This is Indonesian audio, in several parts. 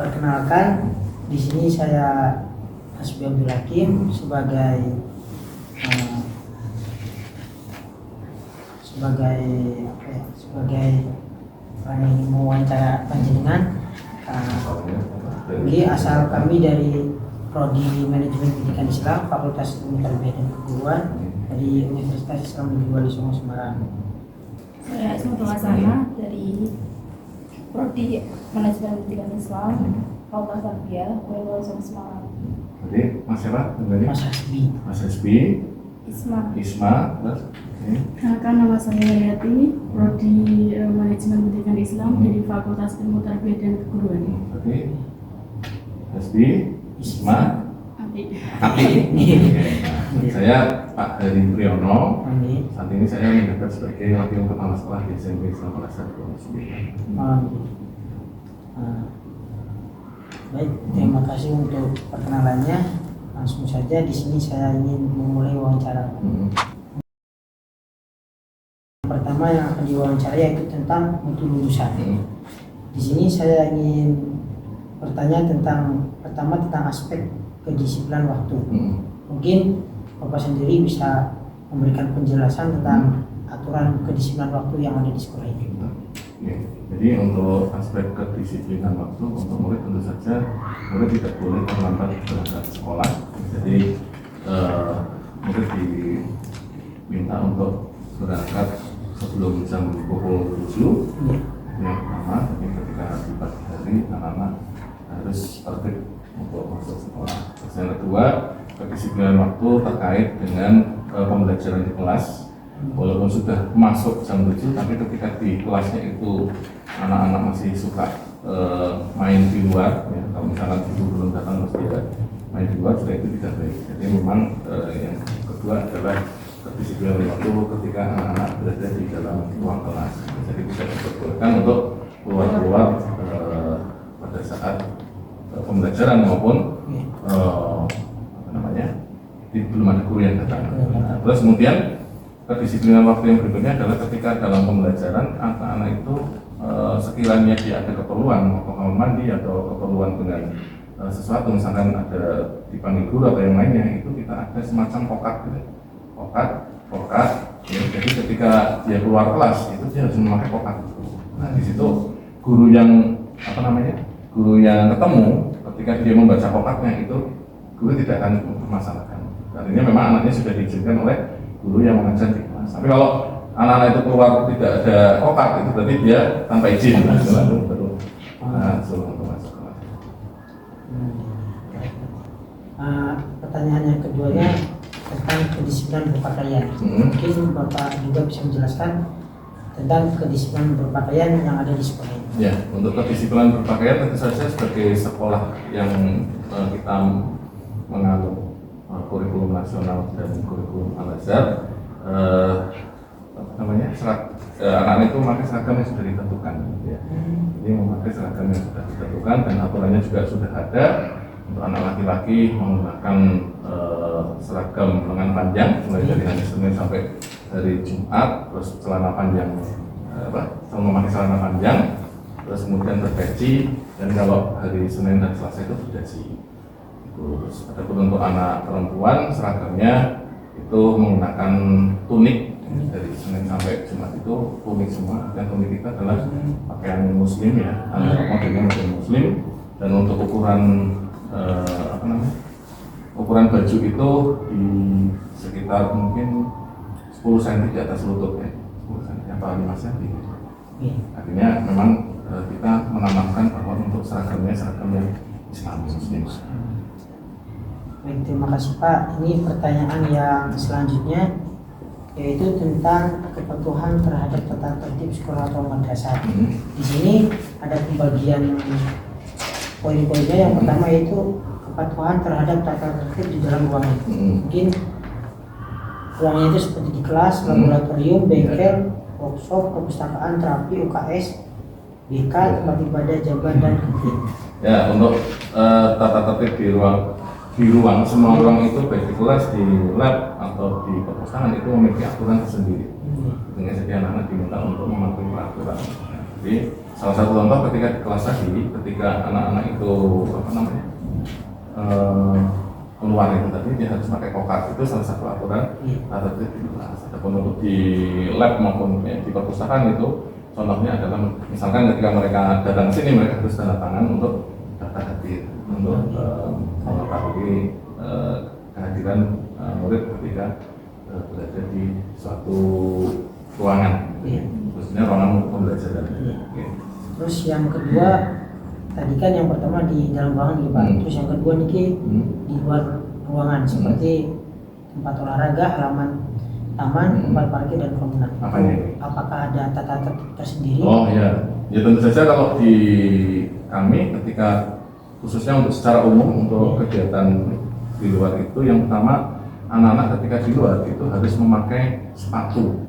perkenalkan, di sini saya Hasbi Abdul Hakim sebagai orang yang mewawancara panjenengan. Jadi asal kami dari Prodi Manajemen Pendidikan Islam, Fakultas Ilmu Tarbiyah dan Keguruan dari Universitas Islam Negeri Wali Songo Semarang. Saya Ismatul Hasana dari Prodi Manajemen Pendidikan Islam, Fakultas Tarbiyah Wali Songo Semarang. Jadi Mas siapa? Mas Hasbi. Mas Hasbi. Isma. Terus? Kenalkan, nama saya Hayati, Prodi Manajemen Pendidikan Islam dari Fakultas Ilmu Tarbiyah dan Keguruan. Oke. Hasbi, Isma, Api. Saya Pak Heri Priyono. Amin. Saat ini saya menjabat sebagai wakil kepala sekolah di SMP Islam Al-Azhar Purworejo. Baik, terima kasih untuk perkenalannya. Langsung saja di sini saya ingin memulai wawancara. Pertama yang akan diwawancara yaitu tentang mutu lulusan. Di sini saya ingin bertanya tentang aspek kedisiplinan waktu. Mungkin Bapak sendiri bisa memberikan penjelasan tentang aturan kedisiplinan waktu yang ada di sekolah ini. Ya, jadi untuk aspek kedisiplinan waktu untuk murid tentu saja murid tidak boleh terlambat berangkat sekolah. Jadi murid diminta untuk berangkat sebelum jam pukul 7. Yang pertama, jadi ketika di pagi hari anak-anak harus tertib untuk masuk sekolah. Terus yang kedua, kedisiplinan waktu terkait dengan pembelajaran di kelas. Walaupun sudah masuk jam 7, tapi ketika di kelasnya itu anak-anak masih suka main di luar, ya, kalau misalkan ibu belum datang mesti ya, main di luar, sudah itu tidak baik. Jadi memang yang kedua adalah kedisiplinan waktu ketika anak-anak berada di dalam ruang kelas. Jadi tidak diperbolehkan untuk keluar-keluar pada saat pembelajaran maupun belum ada guru yang datang. Terus kemudian kedisiplinan waktu yang berikutnya adalah ketika dalam pembelajaran anak-anak itu sekiranya dia ada keperluan kamar mandi atau keperluan dengan sesuatu, misalkan ada dipanggil guru atau yang lainnya, itu kita ada semacam pokat gitu. Pokat ya, jadi ketika dia keluar kelas itu dia harus memakai pokat. Nah di situ guru yang ketemu ketika dia membaca pokatnya itu guru tidak akan mempermasalahkan. Artinya memang anaknya sudah diizinkan oleh guru yang mengajar di kelas. Tapi kalau anak-anak itu keluar tidak ada pokat, itu berarti dia tanpa izin. Baru suruh untuk masuk kelas. Pertanyaan yang keduanya tentang kedisiplinan berpakaian. Mungkin Bapak juga bisa menjelaskan tentang kedisiplinan berpakaian yang ada di sekolah ini. Ya, untuk kedisiplinan berpakaian tentu saja sebagai sekolah yang kita menganut kurikulum nasional dan kurikulum Al-Azhar, anak-anak itu memakai seragam yang sudah ditentukan. Ya. Jadi memakai seragam yang sudah ditentukan dan aturannya juga sudah ada. Untuk anak laki-laki menggunakan seragam lengan panjang mulai dari hari Senin sampai hari Jumat, terus celana panjang, memakai celana panjang, terus kemudian berpeci, dan kalau hari Senin dan Selasa itu berdasi. Terus adapun untuk anak perempuan seragamnya itu menggunakan tunik dari Senin sampai Jumat itu tunik semua, dan tunik kita adalah pakaian muslim ya, modelnya model muslim, dan untuk ukuran ukuran baju itu di sekitar mungkin 10 cm di atas lutut ya, 10 cm atau 5 cm. Artinya memang kita menanamkan bahwa untuk seragamnya seragam yang Islam muslim. Baik, terima kasih Pak. Ini pertanyaan yang selanjutnya yaitu tentang kepatuhan terhadap tata tertib sekolah atau madrasah. Di sini ada pembagian poin-poinnya. Yang pertama yaitu kepatuhan terhadap tata tertib di dalam ruangan. Mungkin ruangannya itu seperti di kelas, laboratorium, bengkel, workshop, perpustakaan, terapi, UKS, BK, tempat ibadah, jaban, dan kantin. Ya, untuk tata tertib di ruang, semua ruang itu baik di kelas, di lab atau di perpustakaan itu memiliki aturan tersendiri. Sehingga jadi anak-anak diminta untuk mematuhi peraturan. Jadi salah satu contoh ketika di kelas tadi, ketika anak-anak itu keluar itu tadi dia harus pakai kokar, itu salah satu aturan tata tertib di kelas. Adapun untuk di lab maupun di perpustakaan itu contohnya adalah misalkan ketika mereka datang ke sini mereka harus tanda tangan untuk daftar hadir untuk mengetahui kehadiran murid ketika berada di suatu ruangan, khususnya ruangan pembelajaran. Terus yang kedua tadi kan yang pertama di dalam ruangan nih Pak, terus yang kedua niki di luar ruangan seperti tempat olahraga, halaman taman, tempat parkir dan kerumunan. Apakah ada tata tertib tersendiri? Oh ya, ya tentu saja kalau di kami ketika khususnya untuk secara umum untuk kegiatan di luar itu yang pertama anak-anak ketika di luar itu harus memakai sepatu.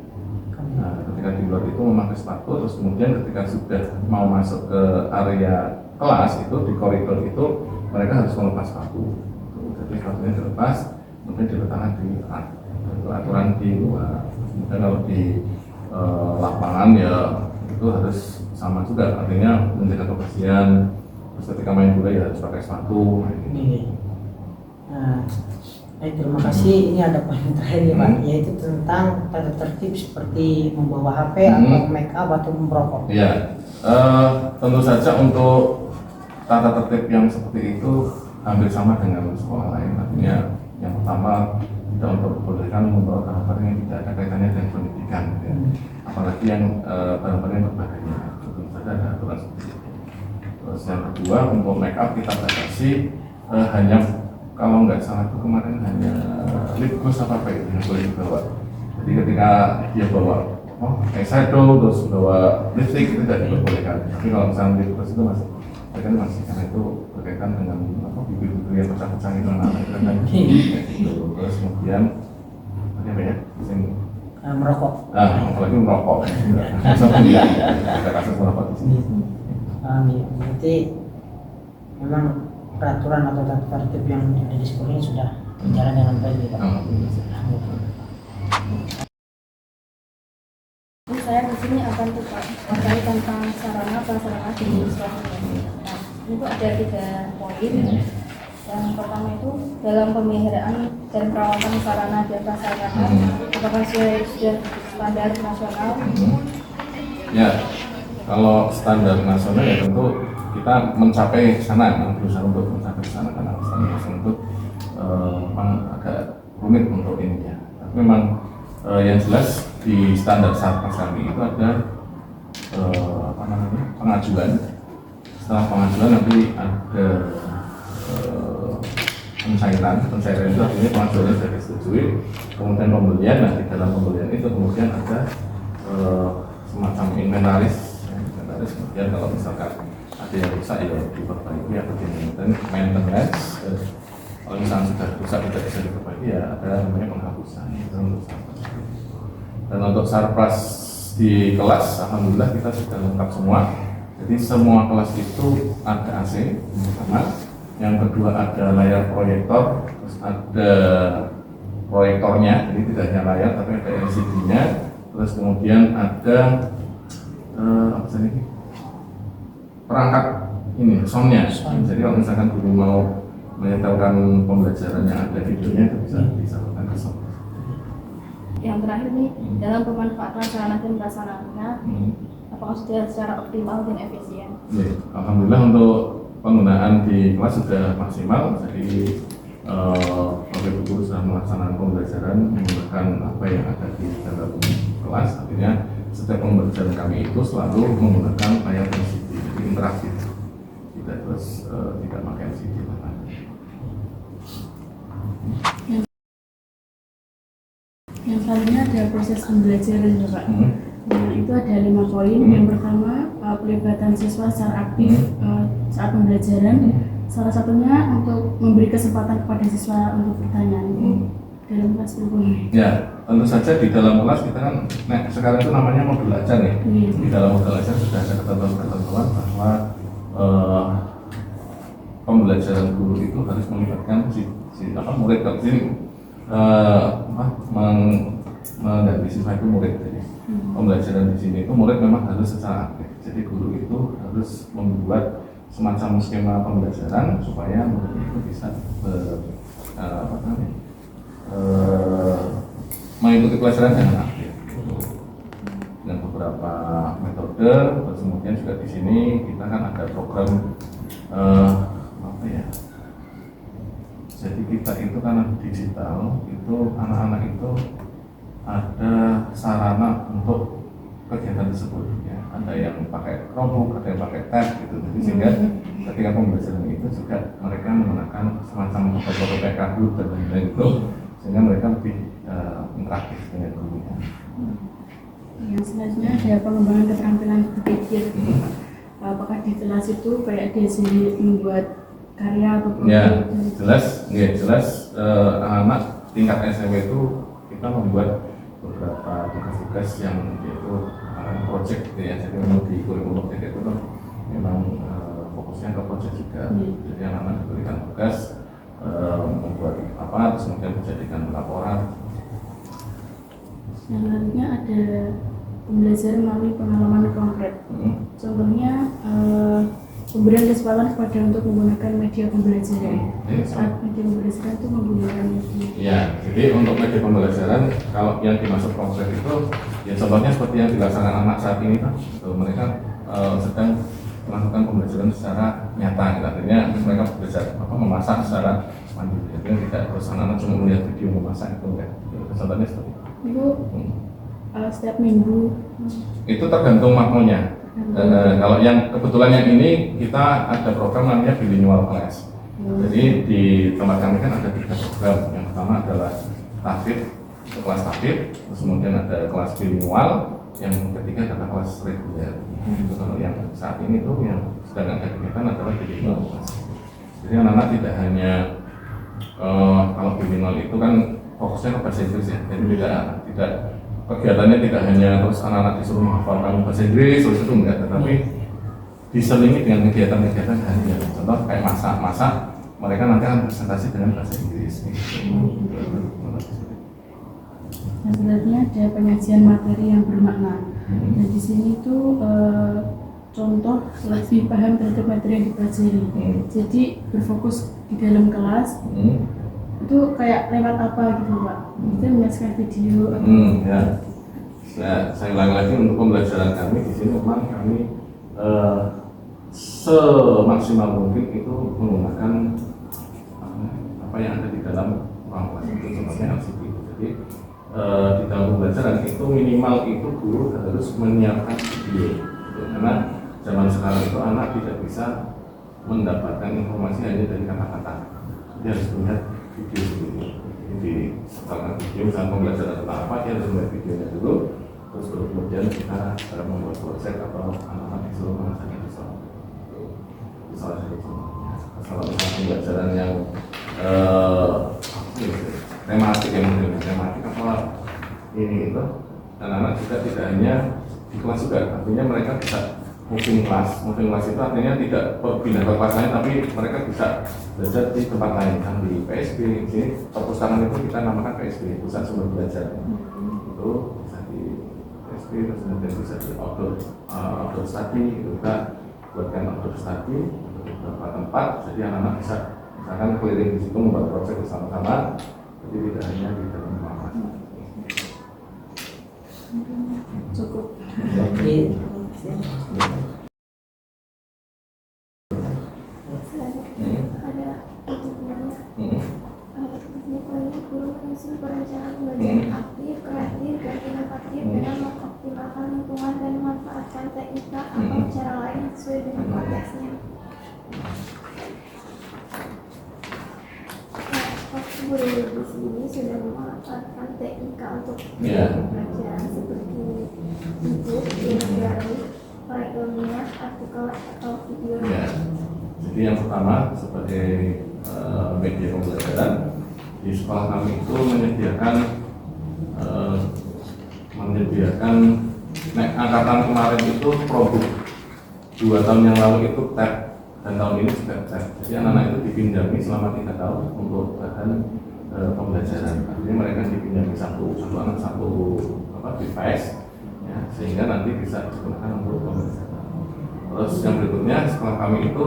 Nah, ketika di luar itu memakai sepatu, terus kemudian ketika sudah mau masuk ke area kelas itu di koridor itu mereka harus melepas sepatu. Jadi sepatunya dilepas, kemudian diletakkan di aturan di luar. Kemudian kalau di lapangan ya itu harus sama juga, artinya menjaga kebersihan. Terus ketika main bola ya harus pakai sepatu. Nah, terima kasih. Ini ada poin terakhir nih Pak, yaitu tentang tata tertib seperti membawa HP atau make up atau merokok. Iya, tentu saja untuk tata tertib yang seperti itu hampir sama dengan sekolah lain. Artinya yang pertama tidak untuk dibolehkan membawa barang-barang yang tidak ada kaitannya dengan pendidikan, ya. Apalagi yang barang-barang yang berbahaya. Tentu saja ada aturan seperti itu. Terus yang kedua untuk make up kita batasi hanya kalau nggak salah itu kemarin hanya lip gloss apa itu yang boleh dibawa. Jadi ketika dia bawa eyeshadow terus bawa lipstick itu tidak diperbolehkan. Tapi kalau misalnya lip gloss itu masih karena itu berkaitan dengan bibir-bibir yang pecah-pecah itu anak-anak itu kan gitu. Terus kemudian apa ya merokok. Apalagi merokok. Sampai ada kasus merokok di sini. Berarti memang peraturan atau tata tertib yang ada di sekolah ini sudah berjalan dengan baik ya Pak. Saya di sini akan terkait tentang sarana prasarana di sekolah. Nah, itu ada 3 poin. Yang pertama itu dalam pemeliharaan dan perawatan sarana dan prasarana, apakah sudah standar nasional? Ya, kalau standar nasional ya tentu kita mencapai sana, berusaha untuk mencapai sana karena standar nasional itu memang agak rumit untuk ini ya. Tapi memang yang jelas di standar Satgas kami itu ada pengajuan. Setelah pengajuan nanti ada pencairan itu artinya pengajuannya sudah disetujui, kemudian pembelian. Nah di dalam pembelian itu kemudian ada semacam inventaris, kemudian kalau misalkan ada yang rusak ya diperbaiki atau maintenance. Kalau misalnya sudah rusak tidak bisa diperbaiki ya ada namanya penghapusan. Dan untuk sarpras di kelas, alhamdulillah kita sudah lengkap semua. Jadi semua kelas itu ada AC, pertama. Yang kedua ada layar proyektor, terus ada proyektornya, jadi tidak hanya layar tapi ada LCD-nya. Terus kemudian ada perangkat ini soundnya. Jadi kalau misalkan guru mau menyetelkan pembelajaran yang ada videonya itu bisa disalurkan ke sound. Yang terakhir nih, dalam pemanfaatan sarana dan prasarananya, apakah sudah secara optimal dan efisien? Ya, alhamdulillah untuk penggunaan di kelas sudah maksimal. Jadi Bapak Guru sudah melaksanakan pembelajaran menggunakan apa yang ada di dalam kelas. Artinya setiap pembelajaran kami itu selalu menggunakan layar LCD, jadi interaktif, tidak pakai LCD. Yang selanjutnya ada proses pembelajaran ya Pak. Nah itu ada 5 poin. Yang pertama pelibatan siswa secara aktif saat pembelajaran. Salah satunya untuk memberi kesempatan kepada siswa untuk bertanya dalam kelas berguna. Ya, tentu saja di dalam kelas kita kan, sekarang itu namanya modul ajar nih. Di dalam modul ajar sudah ada ketentuan bahwa pembelajaran guru itu harus melibatkan murid ke sini mengganti siswa itu murid. Jadi pembelajaran di sini itu murid memang harus secara aktif. Jadi guru itu harus membuat semacam skema pembelajaran supaya murid itu bisa mengikuti pelajaran dengan aktif. Dengan beberapa metode, terus kemudian juga di sini kita kan ada program jadi kita itu karena digital, itu anak-anak itu ada sarana untuk kegiatan tersebut ya. Ada yang pakai Chromebook, ada yang pakai tab gitu. Jadi sehingga ketika pembelajaran itu juga mereka menggunakan semacam foto PKB dan lain-lain itu, sehingga mereka lebih interaktif dengan gurunya. Yang selanjutnya ada pengembangan keterampilan berpikir. Apakah di kelas itu kayak dia sendiri membuat karya atau proyek? Ya, jelas anak-anak tingkat SMP itu kita membuat beberapa tugas-tugas yang yaitu project gitu ya. Jadi memang di kurikulum project itu memang fokusnya ke project juga. Jadi anak-anak diberikan tugas membuat apa, terus kemudian menjadikan laporan. Selanjutnya ada pembelajaran melalui pengalaman konkret. Contohnya pemberian kesempatan kepada untuk menggunakan media pembelajaran. Saat media pembelajaran itu menggunakan media. Ya, jadi untuk media pembelajaran kalau yang dimaksud konkret itu ya contohnya seperti yang dilaksanakan anak saat ini kan, mereka sedang melakukan pembelajaran secara nyata, gitu. Artinya mereka belajar memasak secara mandiri. Jadi tidak terus anak-anak cuma melihat video memasak itu enggak. Contohnya seperti itu. Setiap minggu. Itu tergantung makronya. Kalau yang kebetulan yang ini kita ada program namanya bilingual class. Jadi di tempat kami kan ada 3 program. Yang pertama adalah tahfidz, kelas tahfidz, terus kemudian ada kelas bilingual, yang ketiga adalah kelas reguler. Kalau yang saat ini tuh yang sedang ada kegiatan adalah bilingual class. Jadi anak-anak tidak hanya kalau bilingual itu kan fokusnya ke bahasa Inggris ya. Jadi tidak kegiatannya tidak hanya terus anak-anak disuruh menghafalkan bahasa Inggris terus itu enggak, tetapi diselingi dengan kegiatan-kegiatan harian. Contoh kayak masak, mereka nanti akan presentasi dengan bahasa Inggris. Dan selanjutnya ada penyajian materi yang bermakna. Dan di sini tuh contoh lebih paham terhadap materi yang dipelajari. Jadi berfokus di dalam kelas. Itu kayak lewat apa gitu Pak? Kita menyaksikan video atau ya. Saya ulangi lagi untuk pembelajaran kami di sini memang kami semaksimal mungkin itu menggunakan apa yang ada di dalam ruang kelas itu seperti LCD. Jadi di dalam pembelajaran itu minimal itu guru harus menyiapkan video, karena zaman sekarang itu anak tidak bisa mendapatkan informasi hanya dari kata-kata. Dia harus melihat video dulu. Jadi setelah video misalnya pembelajaran tentang apa, dia harus melihat videonya dulu, terus kemudian kita cara membuat proyek atau anak-anak disuruh mengerjakan itu salah satu contohnya. Kalau misalnya pembelajaran yang tematik ya, mungkin tematik apa ini itu, anak-anak juga tidak hanya di kelas juga, artinya mereka bisa moving class itu artinya tidak pindah ke kelas lain, tapi mereka bisa belajar di tempat lain, kan di PSB. Di perpustakaan itu kita namakan PSB, pusat sumber belajar. Itu bisa di PSB, terus kemudian bisa di outdoor study, itu kita buatkan outdoor study untuk beberapa tempat, jadi anak-anak bisa misalkan keliling di situ membuat proyek bersama-sama, jadi tidak hanya di dalam ruangan. cukup. Jadi perencanaan belajar aktif, kreatif, dan inovatif dengan mengoptimalkan lingkungan dan memanfaatkan teknik atau cara lain sesuai dengan konteksnya. Guru di sini sudah memanfaatkan teknik untuk pelajaran seperti buku, infografis, proyek ilmiah, artikel atau video. Jadi yang pertama sebagai media pembelajaran di sekolah kami itu menyediakan angkatan kemarin itu produk 2 tahun yang lalu itu tab dan tahun ini juga tab. Jadi anak-anak itu dipinjami selama 3 tahun untuk bahan pembelajaran. Artinya mereka dipinjami satu anak satu device, ya, sehingga nanti bisa digunakan untuk pembelajaran. Terus yang berikutnya, sekolah kami itu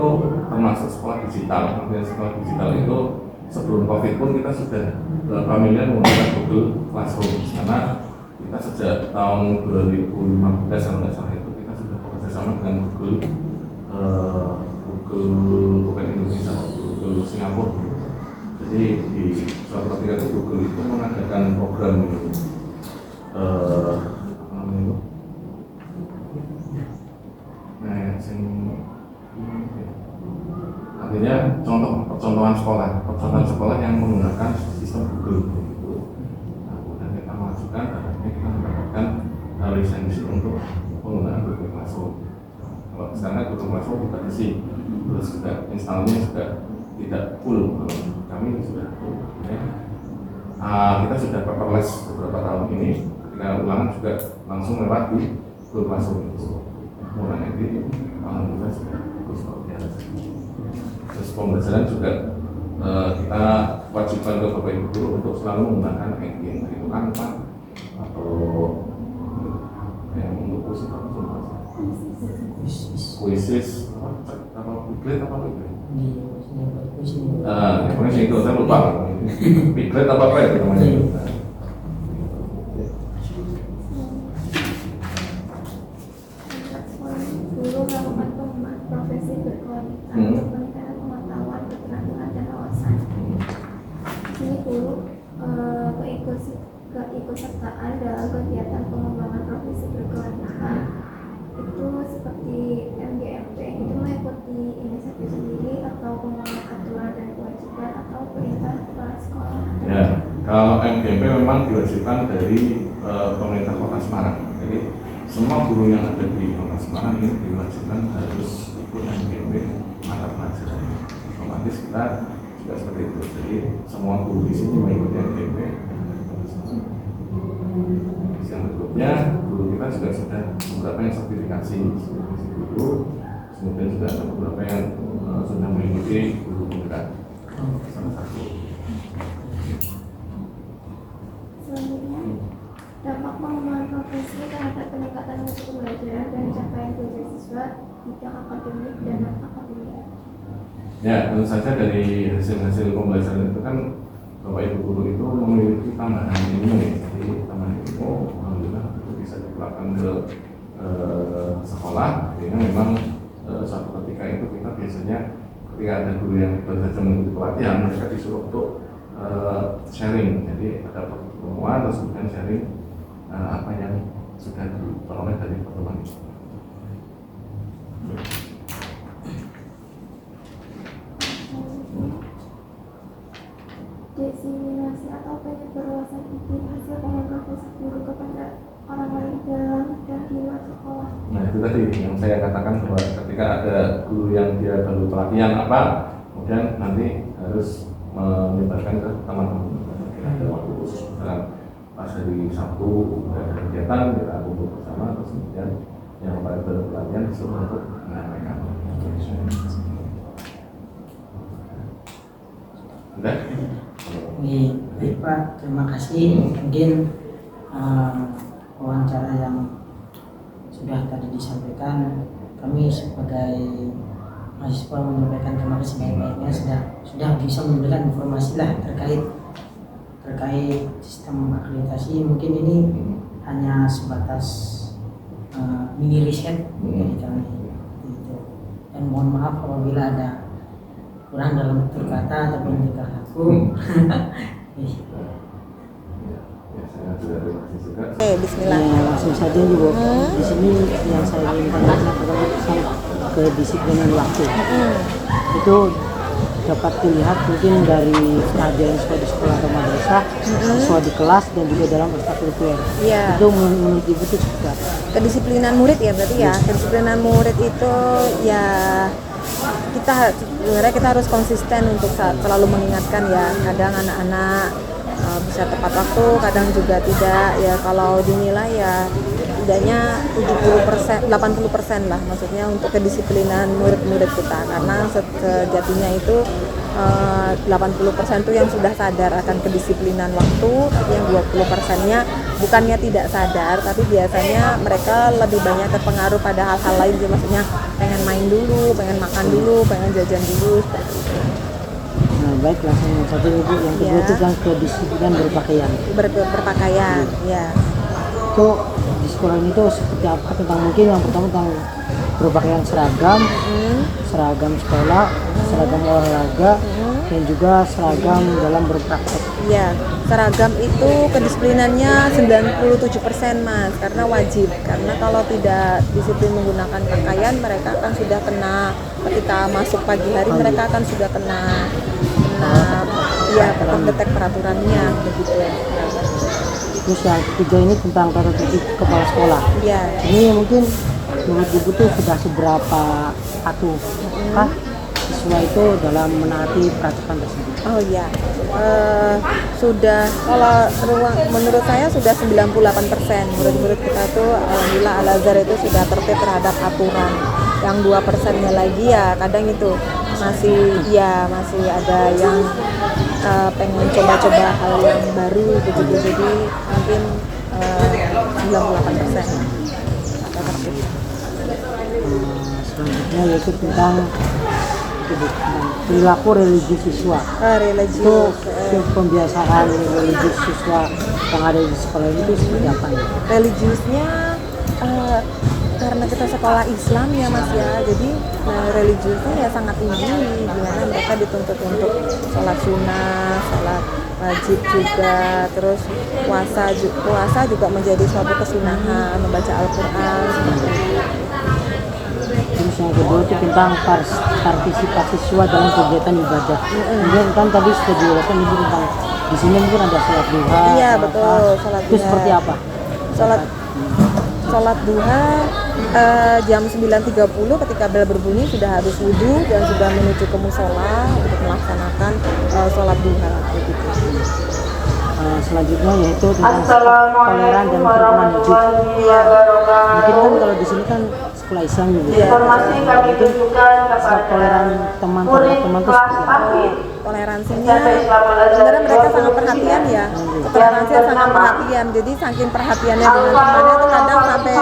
termasuk sekolah digital. Artinya sekolah digital itu sebelum COVID pun kita sudah familiar menggunakan Google Classroom, karena kita sejak tahun 2015 kalau nggak salah itu kita sudah bekerjasama dengan Google bukan Indonesia, Google Singapura. Jadi di suatu ketika itu Google itu mengadakan program artinya percontohan sekolah yang menggunakan sistem Google itu. Nah, kemudian kita mengajukan, akhirnya kita mendapatkan lisensi untuk penggunaan Google Classroom. Kalau sekarang Google Classroom kita isi, terus juga instalnya juga tidak full. Kami sudah full. Ya. Kita sudah paperless beberapa tahun ini. Ketika ulangan juga langsung lewat di Google Classroom itu. Mulai nanti alhamdulillah sudah bagus luar biasa. Terus pembelajaran juga kita wajibkan ke Bapak Ibu guru untuk selalu menggunakan engine, itu Canva atau yang untuk kursus kuisis apa Piglet apa Piglet? Pokoknya itu saya lupa. Piglet apa itu namanya? Guru melakukan pengembangan profesi berkualitas untuk meningkatkan pengetahuan, keterampilan dan wawasan. Sini guru keikutsertaan dalam kegiatan pengembangan profesi berkelanjutan itu seperti MGMP itu mengikuti inisiatif sendiri atau pengembangan aturan dan kewajiban atau perintah kepala sekolah. Ya, kalau MGMP memang diwajibkan dari pemerintah Kota Semarang. Jadi semua guru yang ada di Kota Semarang ini diwajibkan harus ikut MGMP mata pelajaran. Otomatis kita juga seperti itu. Jadi semua guru di sini mengikuti MGMP. Yang berikutnya, guru kita juga sudah beberapa yang sertifikasi guru, kemudian juga ada beberapa yang sudah mengikuti guru penggerak salah satu. Selanjutnya, dampak pengembangan profesi terhadap peningkatan mutu pembelajaran dan capaian belajar siswa bidang akademik dan non akademik. Ya, tentu saja dari hasil-hasil pembelajaran itu kan Bapak Ibu guru itu memiliki tambahan ilmu, jadi tambahan ilmu alhamdulillah itu bisa diterapkan ke sekolah. Sehingga memang suatu ketika itu kita biasanya ketika ada guru yang baru saja mengikuti pelatihan, mereka disuruh untuk sharing. Jadi ada pertemuan terus kemudian sharing apa yang sudah diperoleh dari pertemuan itu. Diseminasi atau penyebarluasan ide hasil pengembangan profesi guru kepada orang lain dalam dan di luar sekolah. Nah itu tadi yang saya katakan bahwa ketika ada guru yang dia baru pelatihan apa, kemudian nanti harus menyebarkan ke teman-teman. Ada waktu khusus misalkan pas hari Sabtu ada kegiatan kita kumpul bersama, terus kemudian yang baru pelatihan disuruh untuk menyampaikan. Udah? Baik Pak, terima kasih. Mungkin wawancara yang sudah tadi disampaikan, kami sebagai mahasiswa menyampaikan terima kasih banyak-banyaknya sudah bisa memberikan informasi lah terkait sistem akreditasi. Mungkin ini hanya sebatas mini riset dari kami itu. Dan mohon maaf apabila ada kurang dalam tutur kata ataupun tingkah laku. Oke, bismillah. Ya, langsung saja nih Bu. Di sini yang saya ingin tanyakan adalah kedisiplinan waktu. Itu dapat dilihat mungkin dari pelajaran siswa di sekolah atau madrasah, siswa di kelas dan juga dalam ekstrakurikuler. Iya. Itu menurut Ibu itu juga Kedisiplinan murid ya berarti ya. Kedisiplinan murid itu ya sebenarnya kita harus konsisten untuk selalu mengingatkan ya. Kadang anak-anak bisa tepat waktu, kadang juga tidak. Ya kalau dinilai ya setidaknya 70%, 80% lah maksudnya untuk kedisiplinan murid-murid kita, karena sejatinya itu 80% itu yang sudah sadar akan kedisiplinan waktu, tapi yang 20%-nya bukannya tidak sadar, tapi biasanya mereka lebih banyak terpengaruh pada hal-hal lain sih, maksudnya pengen main dulu, pengen makan dulu, pengen jajan dulu, seperti itu. Nah, baik, langsung satu Ibu. Yang kedua itu tentang kedisiplinan berpakaian. Berpakaian, ya. Itu di sekolah ini tuh seperti apa? Tentang mungkin yang pertama tentang berpakaian seragam, seragam sekolah, seragam olahraga, dan juga seragam dalam berpraktek. Ya, seragam itu kedisiplinannya 97% Mas, karena wajib. Karena kalau tidak disiplin menggunakan pakaian, mereka akan sudah kena, ketika masuk pagi hari mereka akan sudah kena ya, terdetek peraturannya begitu. Terus yang ketiga ini tentang tata tertib kepala sekolah. Ya. Ini mungkin menurut Ibu tuh sudah seberapa patuh kah siswa itu dalam menaati peraturan tersebut? Oh iya, sudah, kalau menurut saya sudah 98%. Murid-murid kita tuh alhamdulillah Al-Azhar itu sudah tertib terhadap aturan. Yang 2%-nya lagi ya kadang itu masih ada yang pengen coba-coba hal yang baru gitu. Jadi mungkin 98%. Selanjutnya yaitu tentang perilaku religius siswa. Itu pembiasaan religius siswa yang ada di sekolah itu seperti apa ya? Religiusnya karena kita sekolah Islam ya Mas ya, jadi religiusnya ya sangat tinggi, dimana mereka dituntut untuk sholat sunnah, sholat wajib juga, terus puasa juga menjadi suatu kesunahan, membaca Al-Quran seperti itu. Terus yang kedua itu tentang partisipasi siswa dalam kegiatan ibadah. Kemudian kan tadi sudah dijelaskan Ibu tentang di sini mungkin ada sholat duha. Iya betul, sholat duha. Itu seperti apa? Sholat duha jam 9.30 ketika bel berbunyi sudah harus wudhu dan sudah menuju ke musola untuk melaksanakan sholat duha. Begitu. Selanjutnya yaitu tentang toleran dan kerukunan hidup. Mungkin kan kalau di sini kan sekolah Islam gitu. Mungkin sikap toleran teman terhadap teman itu seperti apa? Toleransinya sebenarnya mereka sangat perhatian ya. Toleransinya sangat perhatian. Jadi saking perhatiannya dengan temannya itu kadang sampai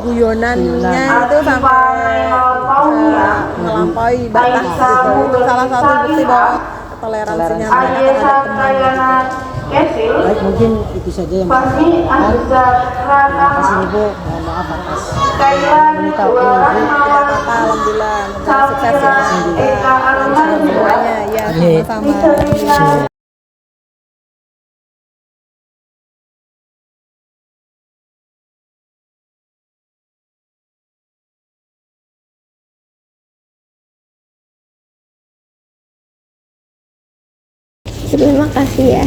guyonannya itu sampai melampaui batas gitu. Itu salah satu bukti bahwa toleransinya mereka terhadap teman gitu. Baik, mungkin itu saja yang bisa saya katakan. Terima kasih Ibu, mohon maaf atas meminta waktu Ibu. Tidak apa-apa, alhamdulillah. Sukses ya. Lancar semuanya, ya sama-sama. Terima kasih ya.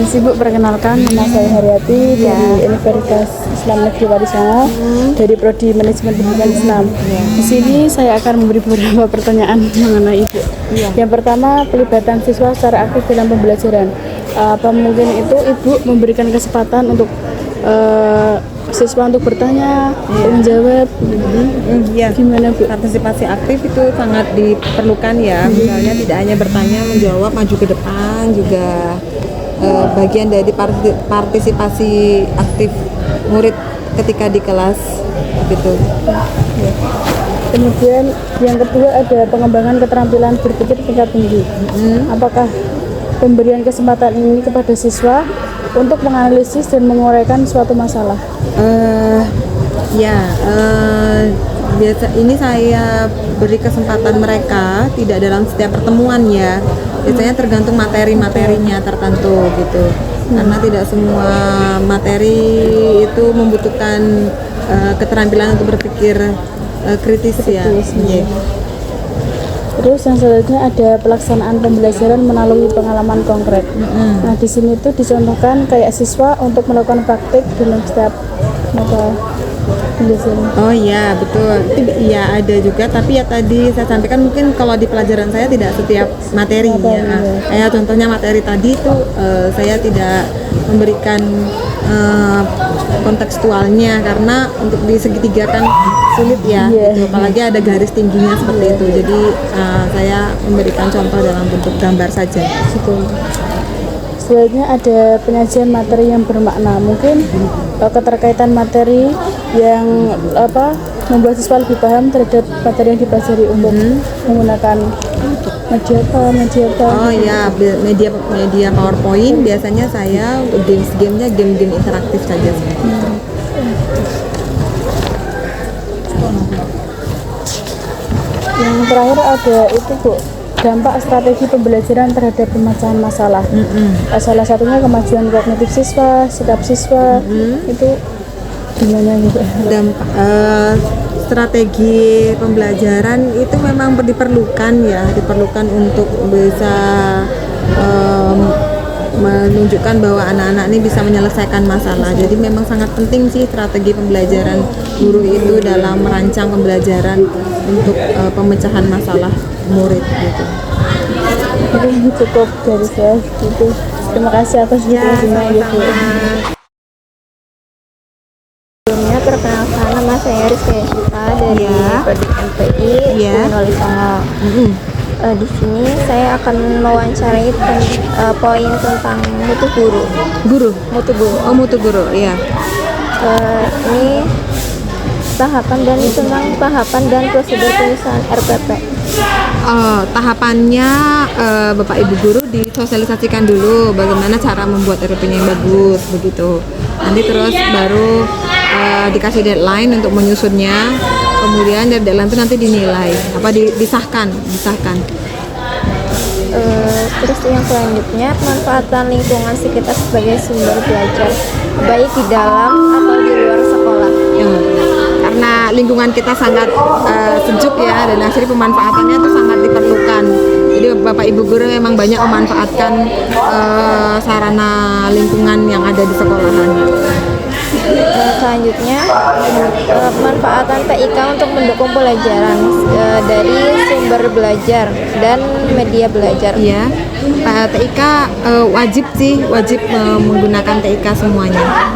Ibu, perkenalkan, nama saya Haryati dari Universitas Islam Negeri Walisongo dari Prodi Manajemen Pendidikan Islam. Di sini saya akan memberi beberapa pertanyaan mengenai Ibu. Yang pertama, pelibatan siswa secara aktif dalam pembelajaran. Apa mungkin itu Ibu memberikan kesempatan untuk siswa untuk bertanya, menjawab, gimana Bu? Partisipasi aktif itu sangat diperlukan ya. Misalnya tidak hanya bertanya, menjawab, maju ke depan juga. Bagian dari partisipasi aktif murid ketika di kelas gitu. Kemudian yang kedua ada pengembangan keterampilan berpikir tingkat tinggi. Apakah pemberian kesempatan ini kepada siswa untuk menganalisis dan menguraikan suatu masalah? Biasa ini saya beri kesempatan mereka tidak dalam setiap pertemuan ya. Biasanya tergantung materi-materinya tertentu gitu. Karena tidak semua materi itu membutuhkan keterampilan untuk berpikir kritis ya. Terus yang selanjutnya ada pelaksanaan pembelajaran melalui pengalaman konkret. Nah di sini tuh dicontohkan kayak siswa untuk melakukan praktik dalam setiap mata pembelajaran. Oh iya betul, iya ada juga, tapi ya tadi saya sampaikan mungkin kalau di pelajaran saya tidak setiap materi ya. Nah, kayak contohnya materi tadi itu saya tidak memberikan kontekstualnya karena untuk di segitiga kan sulit ya, gitu. Apalagi ada garis tingginya seperti itu. Jadi saya memberikan contoh dalam bentuk gambar saja. Gitu. Selanjutnya ada penyajian materi yang bermakna. Mungkin keterkaitan materi yang membuat siswa lebih paham terhadap materi yang dipelajari untuk menggunakan media apa? Oh ya, media PowerPoint biasanya saya untuk game-gamenya game-game interaktif saja. Yang terakhir ada itu Bu, dampak strategi pembelajaran terhadap pemecahan masalah. Salah satunya kemajuan kognitif siswa, sikap siswa, itu gimana gitu? Strategi pembelajaran itu memang diperlukan untuk bisa menunjukkan bahwa anak-anak ini bisa menyelesaikan masalah. Jadi memang sangat penting sih strategi pembelajaran guru itu dalam merancang pembelajaran untuk pemecahan masalah murid gitu. Jadi cukup dari saya gitu. Terima kasih atas informasinya gitu. Sebelumnya perkenalkan, nama saya Rizky Syifa dari Prodi MPI Wali Songo. Di sini saya akan mewawancarai poin tentang mutu guru. Mutu guru, ya. Ini tahapan dan prosedur penyusunan RPP. Tahapannya Bapak Ibu guru disosialisasikan dulu bagaimana cara membuat RPP-nya yang bagus begitu. Nanti terus baru dikasih deadline untuk menyusunnya. Kemudian dari deadline itu nanti dinilai, disahkan. Terus yang selanjutnya, pemanfaatan lingkungan sekitar sebagai sumber belajar, baik di dalam atau di luar sekolah. Karena lingkungan kita sangat sejuk ya, dan hasil pemanfaatannya itu sangat diperlukan. Jadi Bapak Ibu guru memang banyak memanfaatkan sarana lingkungan yang ada di sekolahan. Selanjutnya, pemanfaatan TIK untuk mendukung pelajaran dari sumber belajar dan media belajar. Iya, TIK wajib menggunakan TIK semuanya.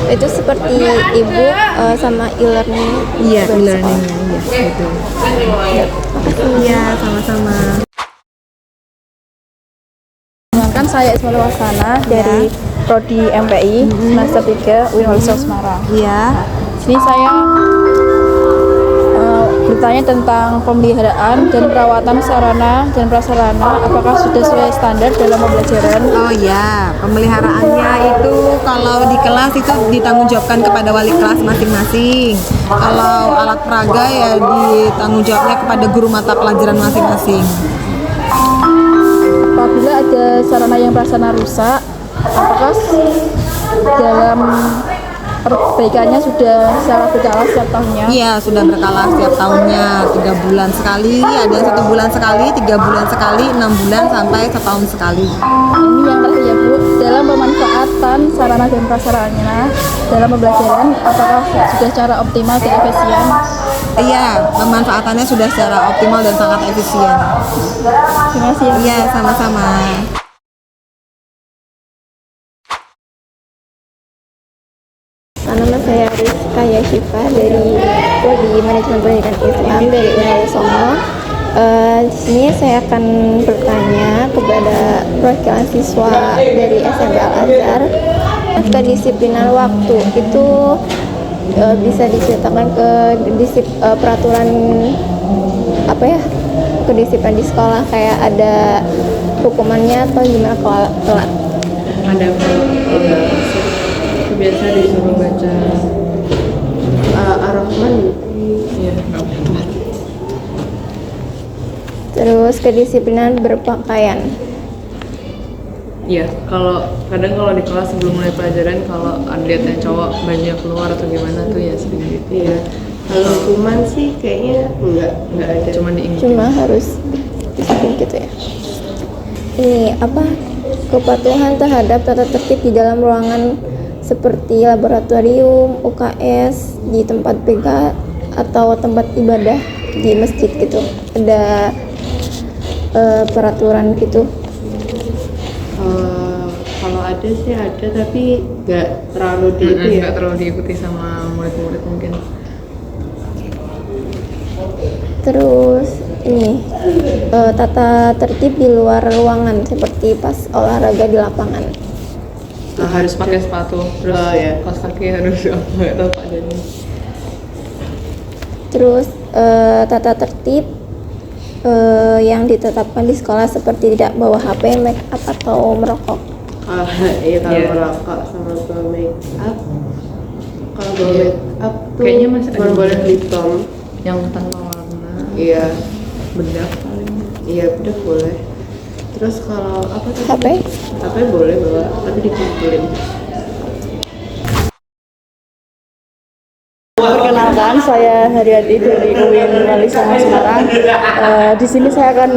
Itu seperti e-book sama e-learning. Iya, e-learningnya, iya betul. Iya, sama-sama. Kan saya Ismail Wasana dari Prodi MPI semester 3 Wali Songo Semarang. Iya. Sini saya bertanya tentang pemeliharaan dan perawatan sarana dan prasarana, apakah sudah sesuai standar dalam pembelajaran? Oh ya, pemeliharaannya itu kalau di kelas itu ditanggungjawabkan kepada wali kelas masing-masing. Kalau alat peraga ya ditanggung jawabnya kepada guru mata pelajaran masing-masing. Apabila ada sarana yang prasarana rusak, apakah dalam perbaikannya sudah secara berkala setiap tahunnya? Iya, sudah berkala setiap tahunnya, 3 bulan sekali, ada yang 1 bulan sekali, 3 bulan sekali, 6 bulan sampai setahun sekali. Ini yang terakhir ya Bu, dalam pemanfaatan sarana dan prasarana dalam pembelajaran, apakah sudah secara optimal dan efisien? Iya, pemanfaatannya sudah secara optimal dan sangat efisien. Terima kasih. Iya, sama-sama. Nama saya Rizky Syifa dari Prodi Manajemen Pendidikan Islam dari Wali Songo. Di sini saya akan bertanya kepada perwakilan siswa dari SMP Al-Azhar. Kedisiplinan waktu itu bisa diceritakan ke peraturan kedisiplinan di sekolah, kayak ada hukumannya atau gimana kalau telat? Ada biasa disuruh baca Ar-Rahman. Iya. Terus kedisiplinan berpakaian. Iya, kalau di kelas sebelum mulai pelajaran, kalau lihat yang cowok bajunya keluar atau gimana tuh ya sering gitu. Iya. Kalau hukuman sih kayaknya enggak ada. Cuma harus disiplin gitu ya. Ini kepatuhan terhadap tata tertib di dalam ruangan seperti laboratorium, UKS di tempat PK atau tempat ibadah di masjid gitu. Ada peraturan gitu. Kalau ada sih ada, tapi nggak terlalu ya. nggak terlalu diikuti sama murid-murid mungkin. Terus ini tata tertib di luar ruangan seperti pas olahraga di lapangan. Harus pakai sepatu, terus kaos kaki harus apa nggak tahu Pak Dani. Terus tata tertib yang ditetapkan di sekolah seperti tidak bawa HP, make up atau merokok. Iya kalau merokok sama bawa make up. Kalau bawa make up tuh Kayaknya masih cuma ada boleh lip balm. yang tanpa warna, Iya, bedak paling. iya udah boleh. Terus kalau apa tuh? HP? HP boleh bawa, tapi dikumpulin. Perkenalkan, saya Haryati dari UIN Wali Songo Semarang. Di sini saya akan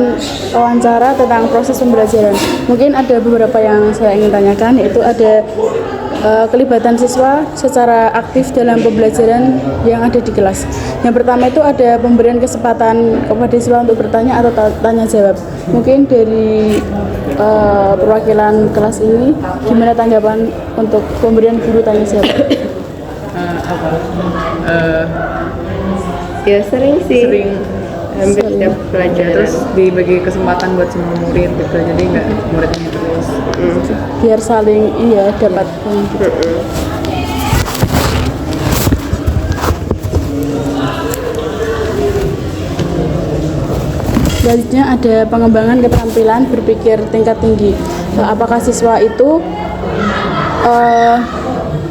wawancara tentang proses pembelajaran. Mungkin ada beberapa yang saya ingin tanyakan, yaitu ada kelibatan siswa secara aktif dalam pembelajaran yang ada di kelas. Yang pertama itu ada pemberian kesempatan kepada siswa untuk bertanya atau tanya jawab. Mungkin dari perwakilan kelas ini, gimana tanggapan untuk pemberian guru tanya jawab? Ya sering sih. Hampir setiap pelajaran. Terus dibagi kesempatan buat semua murid gitu, jadi nggak muridnya terus. Biar saling dapat Selanjutnya ada pengembangan keterampilan berpikir tingkat tinggi. Apakah siswa itu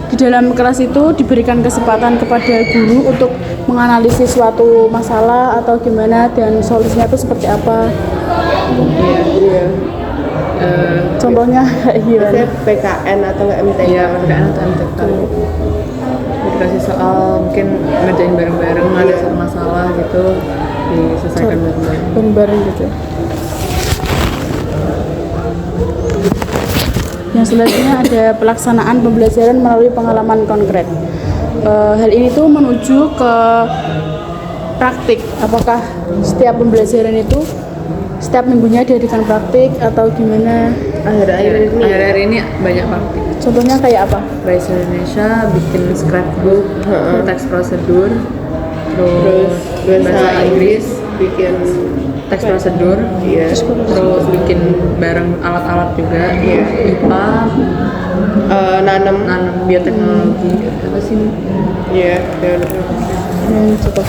di dalam kelas itu diberikan kesempatan kepada guru untuk menganalisis suatu masalah atau gimana dan solusinya itu seperti apa? Iya. Contohnya gimana? Biasanya PKN atau nggak MTK? Iya, PKN atau MTK. Dikasih soal, mungkin ngerjain bareng-bareng, ada satu masalah gitu, diselesaikan bareng-bareng. Bareng-bareng gitu. Yang selanjutnya ada pelaksanaan pembelajaran melalui pengalaman konkret. Hal ini tuh menuju ke praktik. Apakah setiap pembelajaran itu setiap minggunya diadakan praktik atau gimana? Akhir-akhir ini banyak praktik. Contohnya kayak apa? Bahasa Indonesia, bikin scrapbook, teks prosedur, terus bahasa Inggris, bikin teks prosedur, terus bikin bareng alat-alat juga, IPA, nanam. bioteknologi, apa sih? Iya, Cukup.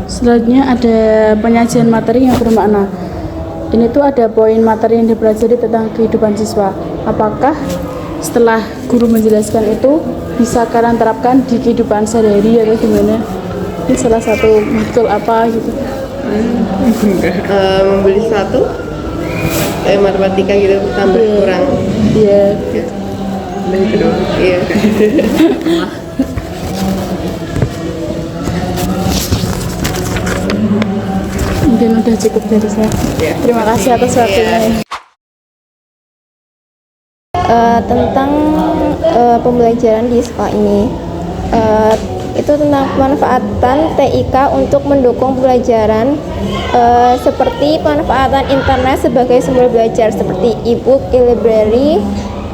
Selanjutnya ada penyajian materi yang bermakna. Ini tuh ada poin materi yang dipelajari tentang kehidupan siswa. Apakah setelah guru menjelaskan itu bisa kalian terapkan di kehidupan sehari-hari atau gimana? Ini salah satu matkul apa gitu? Membeli satu matematika gitu tambah kurang. Iya. Dan itu doang. Iya. Mungkin udah cukup dari saya. Terima kasih atas waktunya. Tentang pembelajaran di sekolah ini, itu tentang pemanfaatan TIK untuk mendukung pembelajaran, seperti pemanfaatan internet sebagai sumber belajar seperti e-book, e-library,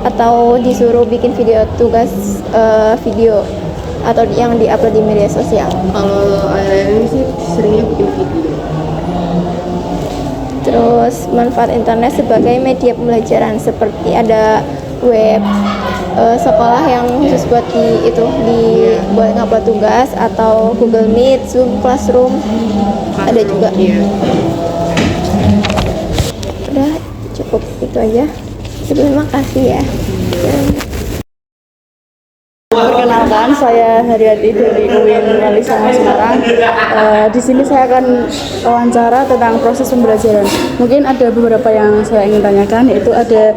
atau disuruh bikin video tugas video atau yang diupload di media sosial. Kalau akhir-akhir ini sih seringnya bikin video. Terus manfaat internet sebagai media pembelajaran seperti ada web sekolah yang khusus buat buat ngupload tugas atau Google Meet, Zoom, Classroom ada juga. Udah cukup itu aja. Terima kasih ya. Perkenalkan, saya Haryati dari UIN Wali Songo Semarang. Di sini saya akan wawancara tentang proses pembelajaran. Mungkin ada beberapa yang saya ingin tanyakan, yaitu ada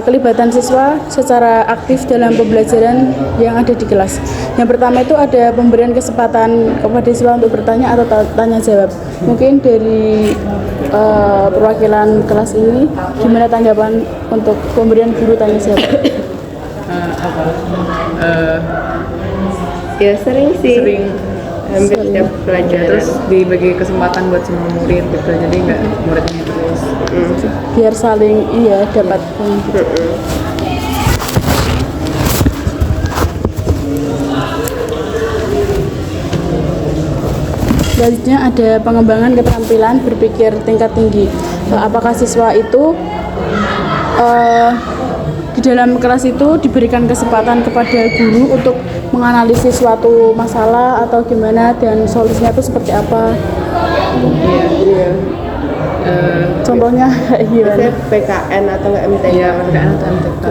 kelibatan siswa secara aktif dalam pembelajaran yang ada di kelas. Yang pertama itu ada pemberian kesempatan kepada siswa untuk bertanya atau tanya jawab. Mungkin dari perwakilan kelas ini, gimana tanggapan untuk pemberian guru tanya jawab? Ya sering hampir setiap pelajaran, terus dibagi kesempatan buat semua murid gitu, jadi nggak muridnya terus. Biar saling dapat Selanjutnya ada pengembangan keterampilan berpikir tingkat tinggi. Apakah siswa itu di dalam kelas itu diberikan kesempatan kepada guru untuk menganalisis suatu masalah atau gimana dan solusinya itu seperti apa? Iya. Contohnya gimana? Biasanya PKN atau nggak MTK? Iya, PKN atau MTK.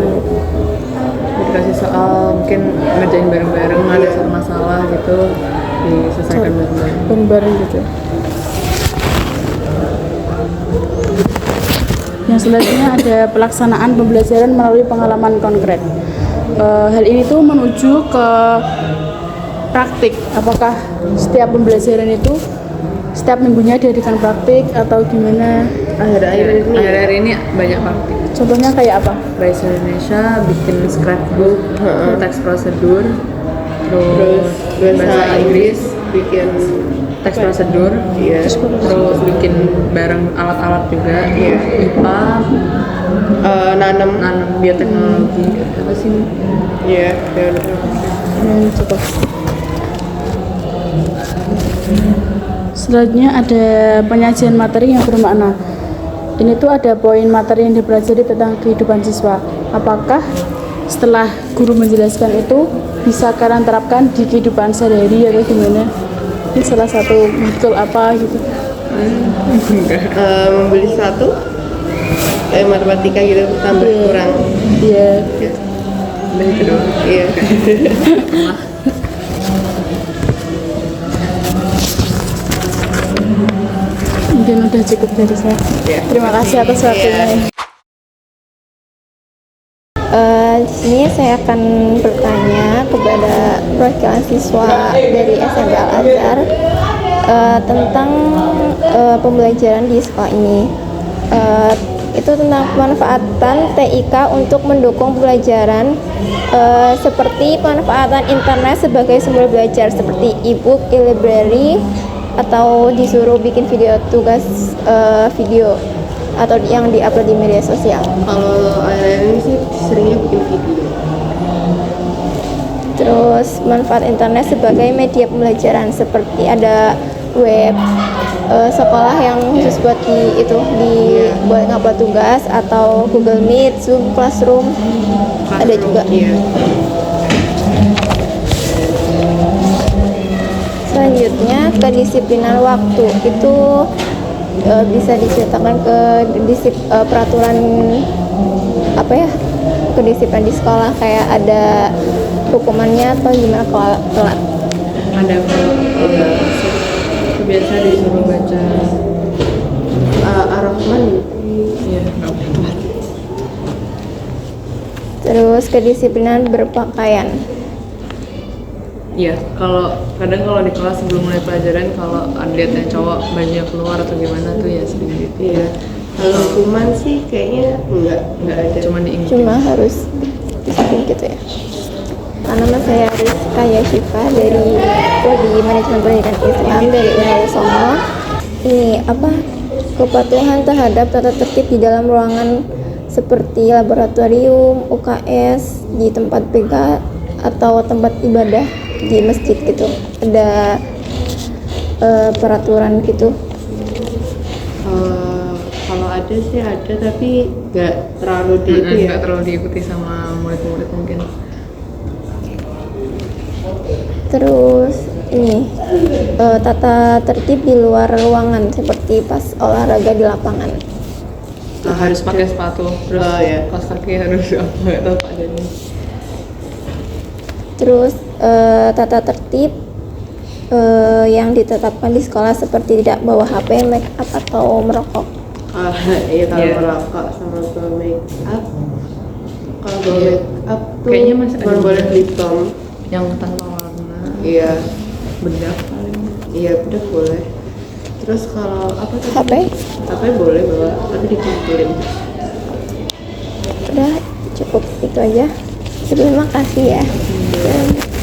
Dikasih soal, mungkin ngerjain bareng-bareng, ada satu masalah gitu, diselesaikan bareng-bareng gitu. Yang selanjutnya ada pelaksanaan pembelajaran melalui pengalaman konkret. Hal ini tuh menuju ke praktik. Apakah setiap pembelajaran itu setiap minggunya diadakan praktik atau gimana? Akhir-akhir ini banyak praktik. Contohnya kayak apa? Bahasa Indonesia, bikin scrapbook, teks prosedur, terus bahasa Inggris, bikin teks prosedur, terus bikin bareng alat-alat juga, IPA, nanam bioteknologi, apa sih? Cukup. Selanjutnya ada penyajian materi yang bermakna. Ini tuh ada poin materi yang dipelajari tentang kehidupan siswa. Apakah setelah guru menjelaskan itu bisa kalian terapkan di kehidupan sehari-hari atau gimana? Ini salah satu matkul apa gitu? Membeli satu kayak matematika gitu tambah kurang. Iya. Begitu doang. Iya. Mungkin udah cukup dari saya. Terima kasih atas waktunya. Di sini saya akan bertanya kepada perwakilan siswa dari SMP Al-Azhar tentang pembelajaran di sekolah ini. Itu tentang pemanfaatan TIK untuk mendukung pembelajaran, seperti pemanfaatan internet sebagai sumber belajar seperti e-book, e-library, atau disuruh bikin video tugas video atau yang diupload di media sosial. Kalau akhir-akhir ini sih seringnya bikin video. Terus manfaat internet sebagai media pembelajaran seperti ada web sekolah yang khusus buat buat ngupload tugas atau Google Meet, Zoom, Classroom ada juga. Selanjutnya kedisiplinan waktu itu bisa diceritakan ke peraturan kedisiplinan di sekolah, kayak ada hukumannya atau gimana kalau telat? Ada biasa disuruh baca Ar-Rahman. Iya, Terus kedisiplinan berpakaian. Iya, kadang kalau di kelas sebelum mulai pelajaran, kalau lihat yang cowok bajunya keluar atau gimana tuh ya sering gitu. Iya. Kalau hukuman sih kayaknya enggak ada. Cuma harus disiplin gitu ya. Nama saya Rizka Yashifa dari Prodi Manajemen Pendidikan Islam dari Unhal Songo. Ini kepatuhan terhadap tata tertib di dalam ruangan seperti laboratorium, UKS, di tempat PK atau tempat ibadah di masjid gitu. Ada peraturan gitu. Kalau ada sih ada, tapi nggak terlalu nggak terlalu diikuti sama murid-murid mungkin. Terus ini tata tertib di luar ruangan seperti pas olahraga di lapangan. Harus pakai sepatu, terus kaos kaki harus nggak tahu Pak Dani. Terus tata tertib yang ditetapkan di sekolah seperti tidak bawa HP, make up atau merokok. Iya, kalau merokok sama bawa make up. Kalau bawa make up tuh kayaknya masih ada boleh lip balm yang tanpa warna. Iya, bedak paling. Iya, bedak boleh. Terus kalau apa tuh? HP? HP boleh bawa, tapi dikumpulin. Udah cukup itu aja. Terima kasih ya. Dan